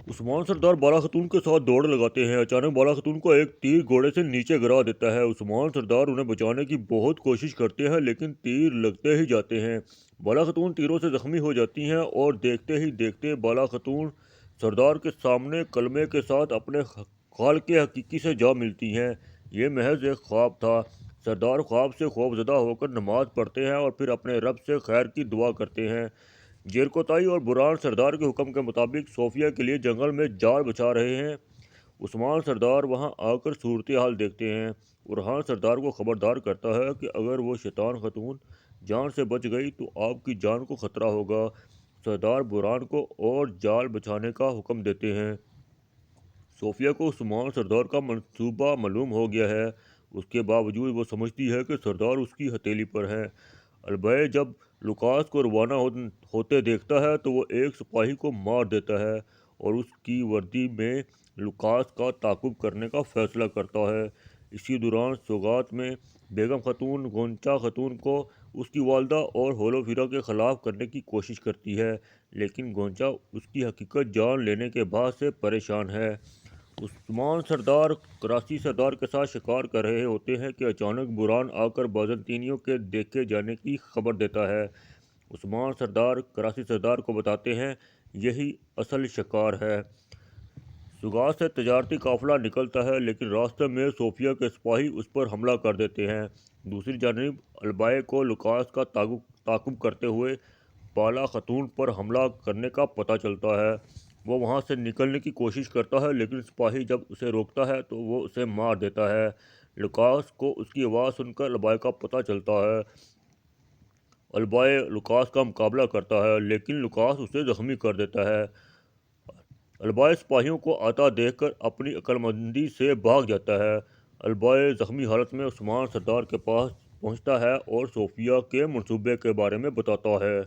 عثمان سردار بالا خاتون کے ساتھ دوڑ لگاتے ہیں۔ اچانک بالا خاتون کو ایک تیر گھوڑے سے نیچے گرا دیتا ہے۔ عثمان سردار انہیں بچانے کی بہت کوشش کرتے ہیں لیکن تیر لگتے ہی جاتے ہیں۔ بالا خاتون تیروں سے زخمی ہو جاتی ہیں اور دیکھتے ہی دیکھتے بالا خاتون سردار کے سامنے کلمے کے ساتھ اپنے خالق حقیقی سے جا ملتی ہیں۔ یہ محض ایک خواب تھا۔ سردار خواب سے خوف زدہ ہو کر نماز پڑھتے ہیں اور پھر اپنے رب سے خیر کی دعا کرتے ہیں۔ جیرکوتائی اور بران سردار کے حکم کے مطابق صوفیہ کے لیے جنگل میں جال بچھا رہے ہیں۔ عثمان سردار وہاں آ کر صورتحال دیکھتے ہیں۔ برہان سردار کو خبردار کرتا ہے کہ اگر وہ شیطان خاتون جان سے بچ گئی تو آپ کی جان کو خطرہ ہوگا۔ سردار برہان کو اور جال بچھانے کا حکم دیتے ہیں۔ صوفیہ کو عثمان سردار کا منصوبہ معلوم ہو گیا ہے۔ اس کے باوجود وہ سمجھتی ہے کہ سردار اس کی ہتھیلی پر ہے۔ البیہ جب لوکاس کو روانہ ہوتے دیکھتا ہے تو وہ ایک سپاہی کو مار دیتا ہے اور اس کی وردی میں لوکاس کا تعاقب کرنے کا فیصلہ کرتا ہے۔ اسی دوران سوگات میں بیگم خاتون گونچا خاتون کو اس کی والدہ اور ہولوفیرا کے خلاف کرنے کی کوشش کرتی ہے، لیکن گونچا اس کی حقیقت جان لینے کے بعد سے پریشان ہے۔ عثمان سردار کراسی سردار کے ساتھ شکار کر رہے ہوتے ہیں کہ اچانک بران آ کر بازنطینیوں کے دیکھے جانے کی خبر دیتا ہے۔ عثمان سردار کراسی سردار کو بتاتے ہیں یہی اصل شکار ہے۔ سوگات سے تجارتی قافلہ نکلتا ہے لیکن راستے میں صوفیہ کے سپاہی اس پر حملہ کر دیتے ہیں۔ دوسری جانب البیہ کو لوکاس کا تعاقب کرتے ہوئے بالا خاتون پر حملہ کرنے کا پتہ چلتا ہے۔ وہ وہاں سے نکلنے کی کوشش کرتا ہے لیکن سپاہی جب اسے روکتا ہے تو وہ اسے مار دیتا ہے۔ لوکاس کو اس کی آواز سن کر البیہ کا پتہ چلتا ہے۔ البیہ لوکاس کا مقابلہ کرتا ہے لیکن لوکاس اسے زخمی کر دیتا ہے۔ البیہ سپاہیوں کو آتا دیکھ کر اپنی عقل مندی سے بھاگ جاتا ہے۔ البیہ زخمی حالت میں عثمان سردار کے پاس پہنچتا ہے اور صوفیہ کے منصوبے کے بارے میں بتاتا ہے۔